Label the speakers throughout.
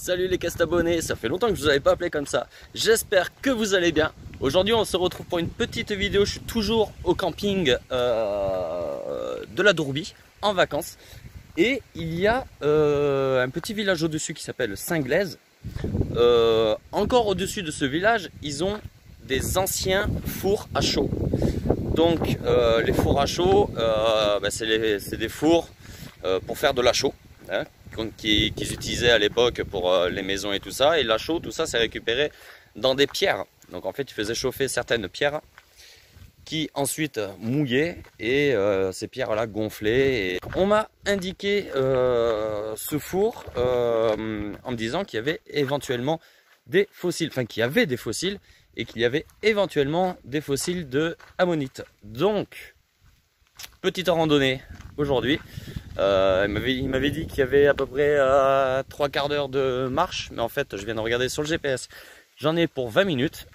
Speaker 1: Salut les castabonnés, ça fait longtemps que je vous avais pas appelé comme ça. J'espère que vous allez bien. Aujourd'hui on se retrouve pour une petite vidéo. Je suis toujours au camping de la Dourbie en vacances. Et il y a un petit village au-dessus qui s'appelle Saint-Blaise. Encore au-dessus de ce village, ils ont des fours à chaud. Donc les fours à chaud, c'est des fours pour faire de la chaux, hein, qu'ils utilisaient à l'époque pour les maisons et tout ça. Et la chaux, tout ça, c'est récupéré dans des pierres. Donc en fait, ils faisaient chauffer certaines pierres qui ensuite mouillaient et ces pierres-là gonflaient. Et on m'a indiqué ce four en me disant qu'il y avait éventuellement des fossiles, enfin qu'il y avait des fossiles et qu'il y avait éventuellement des fossiles de ammonite. Donc, petite randonnée aujourd'hui. Il m'avait dit qu'il y avait à peu près 3/4 d'heure de marche, mais en fait je viens de regarder sur le GPS, j'en ai pour 20 minutes.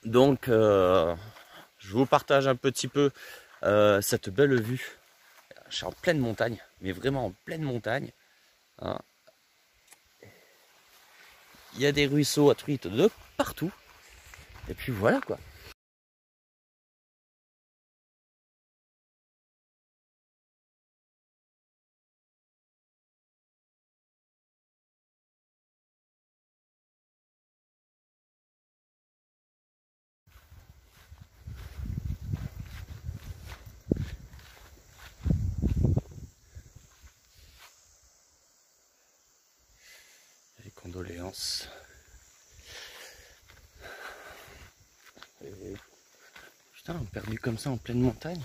Speaker 1: Donc je vous partage un petit peu cette belle vue. Je suis en pleine montagne, mais vraiment en pleine montagne, hein. Il y a des ruisseaux à truites de partout. Et puis voilà quoi. Les condoléances. Et... Putain, on est perdu comme ça en pleine montagne.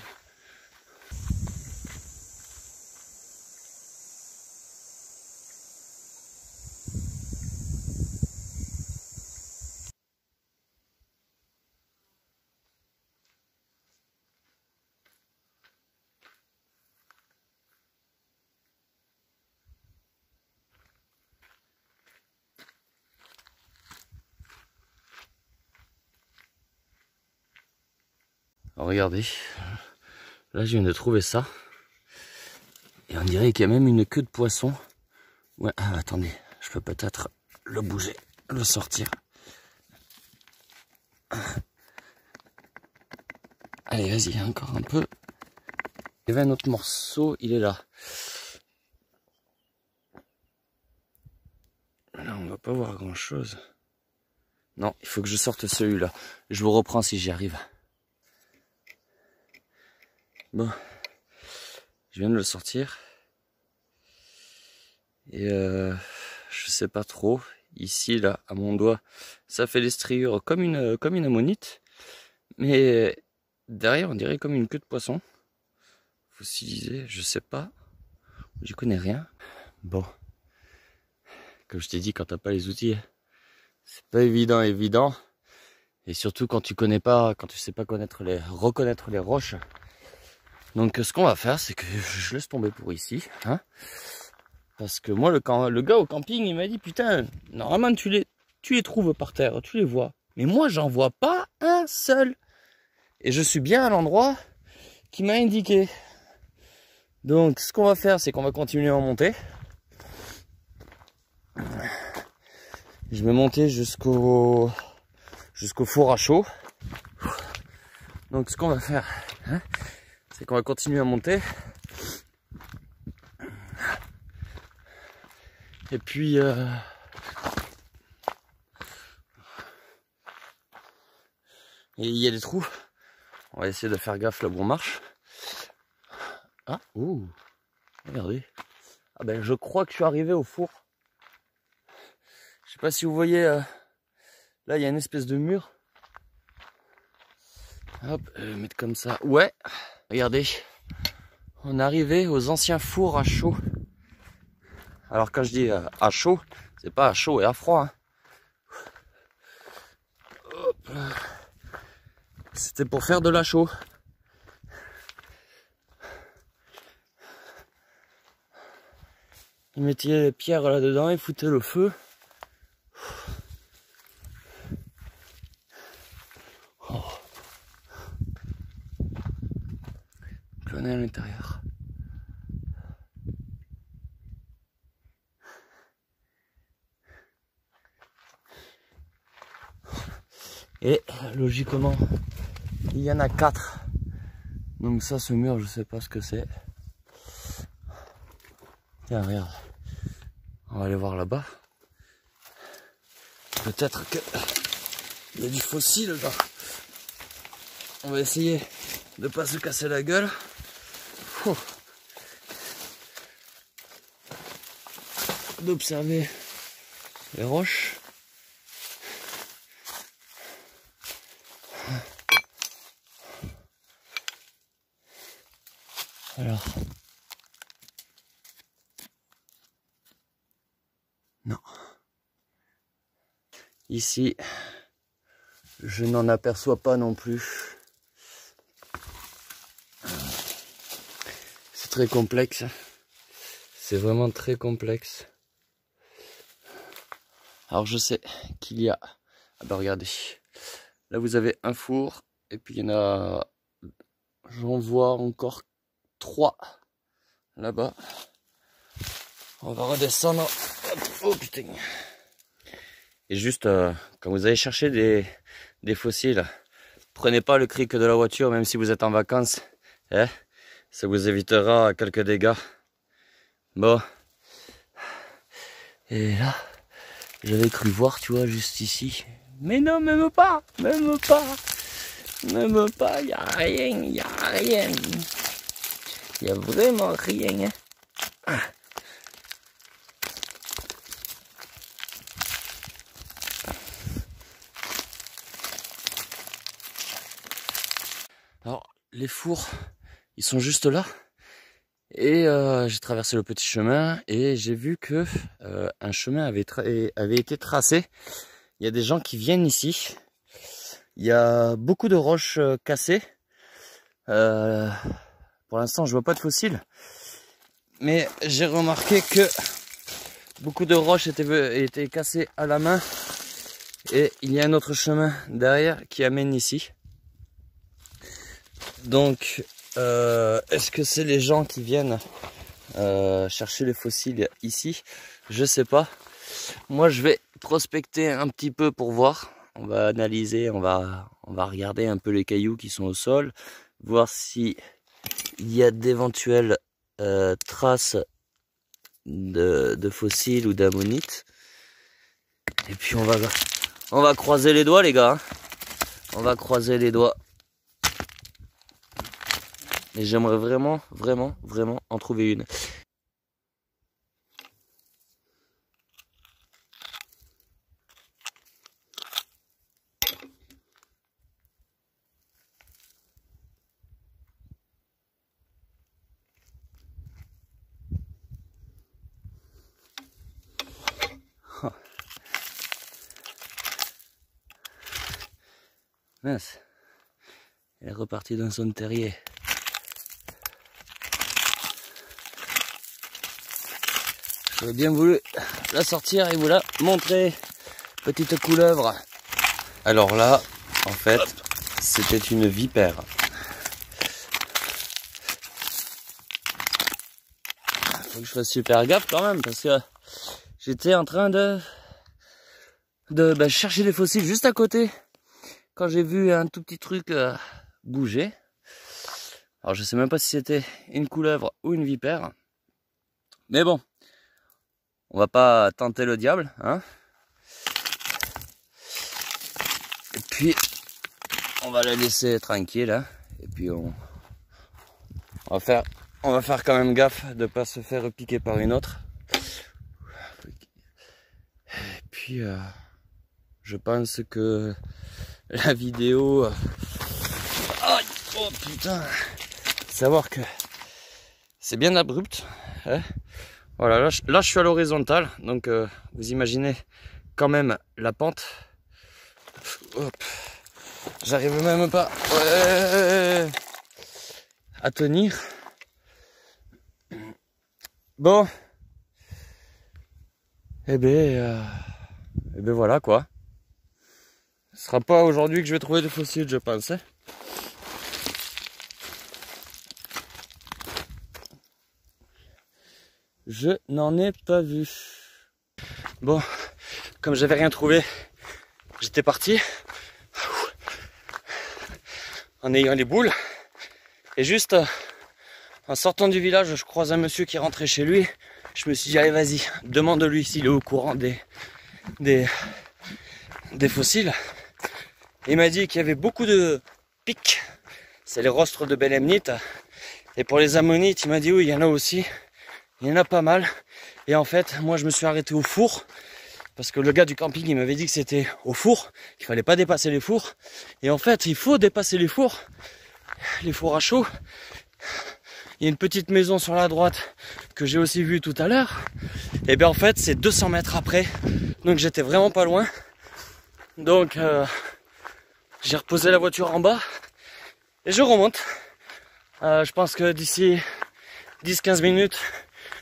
Speaker 1: Alors regardez, là je viens de trouver ça. Et on dirait qu'il y a même une queue de poisson. Ouais, ah, attendez, je peux peut-être le bouger, le sortir. Allez, vas-y, encore un peu. Il y avait un autre morceau, il est là. Là, on va pas voir grand-chose. Non, il faut que je sorte celui-là. Je vous reprends si j'y arrive. Bon, je viens de le sortir. Et je sais pas trop. Ici, là, à mon doigt, ça fait des striures comme une ammonite. Mais derrière, on dirait comme une queue de poisson. Fossilisé, je sais pas. J'y connais rien. Bon. Comme je t'ai dit, quand t'as pas les outils, c'est pas évident. Et surtout quand tu connais pas, quand tu sais pas reconnaître les roches. Donc ce qu'on va faire, c'est que je laisse tomber pour ici, hein. Parce que moi, le gars au camping, il m'a dit, putain, normalement tu les trouves par terre, tu les vois. Mais moi, j'en vois pas un seul. Et je suis bien à l'endroit qui m'a indiqué. Donc ce qu'on va faire, c'est qu'on va continuer à monter. Je vais monter jusqu'au four à chaud. Donc ce qu'on va faire, hein, c'est qu'on va continuer à monter. Et puis il y a des trous. On va essayer de faire gaffe là où on marche. Ah, ouh, regardez. Ah ben je crois que je suis arrivé au four. Je sais pas si vous voyez, là il y a une espèce de mur. Hop, je vais mettre comme ça. Ouais, regardez. On est arrivé aux anciens fours à chaud. Alors quand je dis à chaud, c'est pas à chaud et à froid, hein. Hop. C'était pour faire de la chaux. Ils mettaient les pierres là-dedans, ils foutaient le feu. Oh. On est à l'intérieur. Et logiquement, il y en a 4. Donc ça, ce mur, je sais pas ce que c'est. Tiens, regarde. On va aller voir là-bas. Peut-être que il y a du fossile là. On va essayer de pas se casser la gueule. D'observer les roches. Alors, non. Ici, je n'en aperçois pas non plus. C'est très complexe. C'est vraiment très complexe. Alors je sais qu'il y a... Ah bah regardez. Là vous avez un four. Et puis il y en a... J'en vois encore 3 là-bas. On va redescendre. Oh putain. Et juste quand vous allez chercher des fossiles, prenez pas le cric de la voiture même si vous êtes en vacances. Hein, ça vous évitera quelques dégâts. Bon. Et là, j'avais cru voir, tu vois, juste ici. Mais non, même pas, même pas. Même pas, y a rien, y a rien. Y a vraiment rien. Hein. Alors, les fours, ils sont juste là. Et j'ai traversé le petit chemin et j'ai vu que un chemin avait été tracé. Il y a des gens qui viennent ici. Il y a beaucoup de roches cassées. Pour l'instant, je vois pas de fossiles. Mais j'ai remarqué que beaucoup de roches étaient cassées à la main. Et il y a un autre chemin derrière qui amène ici. Donc, est-ce que c'est les gens qui viennent chercher les fossiles ici? Je sais pas. Moi, je vais prospecter un petit peu pour voir. On va analyser, on va regarder un peu les cailloux qui sont au sol, voir si il y a d'éventuelles traces de fossiles ou d'ammonites. Et puis on va croiser les doigts, les gars. Hein. On va croiser les doigts. Et j'aimerais vraiment en trouver une. Oh. Mince. Elle est repartie dans son terrier. J'aurais bien voulu la sortir et vous la montrer. Petite couleuvre. Alors là, en fait, c'était une vipère. Faut que je fasse super gaffe quand même parce que j'étais en train de chercher les fossiles juste à côté quand j'ai vu un tout petit truc bouger. Alors je sais même pas si c'était une couleuvre ou une vipère. Mais bon. On va pas tenter le diable, hein. Et puis, on va la laisser tranquille, hein. Et puis on va faire quand même gaffe de pas se faire piquer par une autre. Et puis, je pense que la vidéo... Oh putain! Savoir que c'est bien abrupt, hein. Voilà, là je suis à l'horizontale, donc vous imaginez quand même la pente. Hop, j'arrive même pas à tenir. Bon, et ben voilà quoi. Ce sera pas aujourd'hui que je vais trouver des fossiles, je pense. Hein. Je n'en ai pas vu. Bon, comme j'avais rien trouvé, j'étais parti. en ayant les boules. Et juste en sortant du village, je croise un monsieur qui rentrait chez lui. Je me suis dit, allez vas-y, demande-lui s'il est au courant des fossiles. Il m'a dit qu'il y avait beaucoup de pics, c'est les rostres de belemnite. Et pour les ammonites, il m'a dit oui, il y en a aussi, il y en a pas mal. Et en fait, moi je me suis arrêté au four, parce que le gars du camping, il m'avait dit que c'était au four, qu'il fallait pas dépasser les fours. Et en fait, il faut dépasser les fours à chaud. Il y a une petite maison sur la droite que j'ai aussi vue tout à l'heure. Et bien en fait, c'est 200 mètres après, donc j'étais vraiment pas loin. Donc j'ai reposé la voiture en bas et je remonte. Je pense que d'ici 10-15 minutes,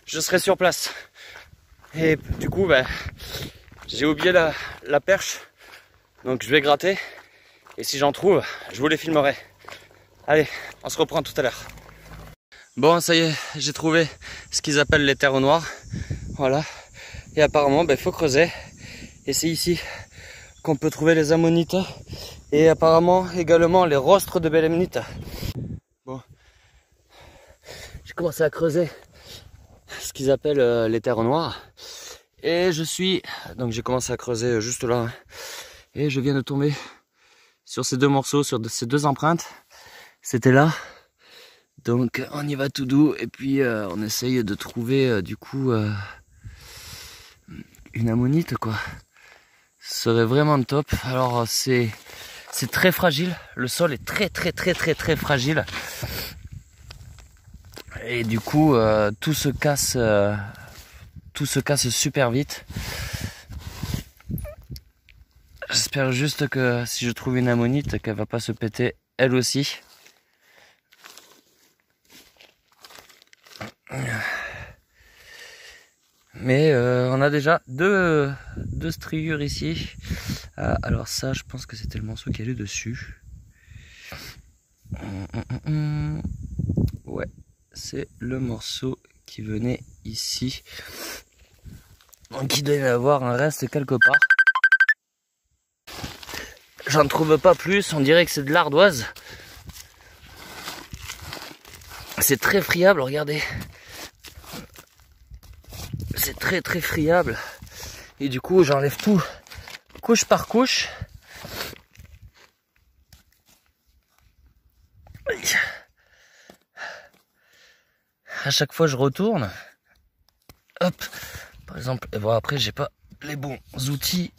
Speaker 1: je serai sur place. Et du coup, j'ai oublié la perche, donc je vais gratter. Et si j'en trouve, je vous les filmerai. Allez, on se reprend tout à l'heure. Bon, ça y est, j'ai trouvé ce qu'ils appellent les terres noires. Voilà. Et apparemment, il faut creuser. Et c'est ici qu'on peut trouver les ammonites. Et apparemment, également, les rostres de belemnite. Bon. J'ai commencé à creuser ce qu'ils appellent les terres noires. Et donc j'ai commencé à creuser juste là. Et je viens de tomber sur ces deux morceaux, sur ces deux empreintes. C'était là. Donc on y va tout doux et puis on essaye de trouver du coup une ammonite quoi. Ce serait vraiment top. Alors c'est très fragile, le sol est très fragile. Et du coup tout se casse super vite. J'espère juste que si je trouve une ammonite, qu'elle va pas se péter elle aussi. Mais on a déjà deux striures ici. Alors ça, je pense que c'était le morceau qui allait dessus. Ouais, c'est le morceau qui venait ici. Donc il doit y avoir un reste quelque part. J'en trouve pas plus, on dirait que c'est de l'ardoise. C'est très friable, regardez. C'est très friable. Et du coup, j'enlève tout, couche par couche. À chaque fois, je retourne. Hop. Par exemple, et bon, après, j'ai pas les bons outils.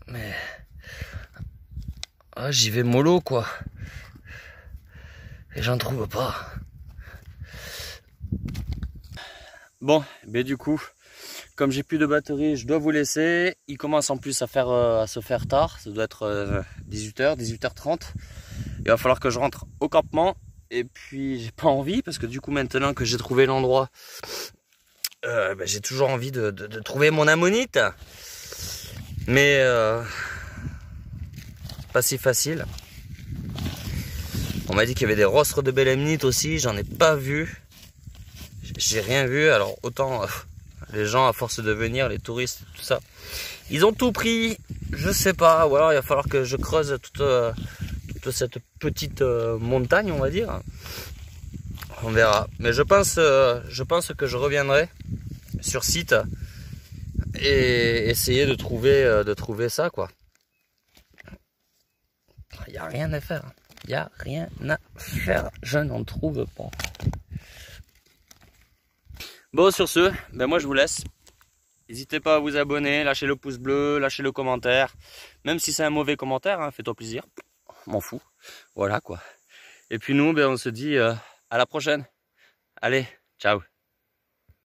Speaker 1: Mais j'y vais mollo, quoi. Et j'en trouve pas. Bon, ben du coup, comme j'ai plus de batterie, je dois vous laisser. Il commence en plus à se faire tard. Ça doit être 18h, 18h30. Il va falloir que je rentre au campement. Et puis, j'ai pas envie, parce que du coup, maintenant que j'ai trouvé l'endroit, j'ai toujours envie de trouver mon ammonite. Mais pas si facile. On m'a dit qu'il y avait des rostres de belemnite aussi, j'en ai pas vu. J'ai rien vu, alors autant les gens à force de venir, les touristes, tout ça, ils ont tout pris, je sais pas, ou alors il va falloir que je creuse toute cette petite montagne, on va dire. On verra, mais je pense que je reviendrai sur site et essayer de trouver ça quoi. Il n'y a rien à faire. Il n'y a rien à faire. Je n'en trouve pas. Bon, sur ce, moi je vous laisse. N'hésitez pas à vous abonner, lâchez le pouce bleu, lâchez le commentaire. Même si c'est un mauvais commentaire, hein, fais-toi plaisir. M'en fous. Voilà quoi. Et puis nous, on se dit à la prochaine. Allez, ciao.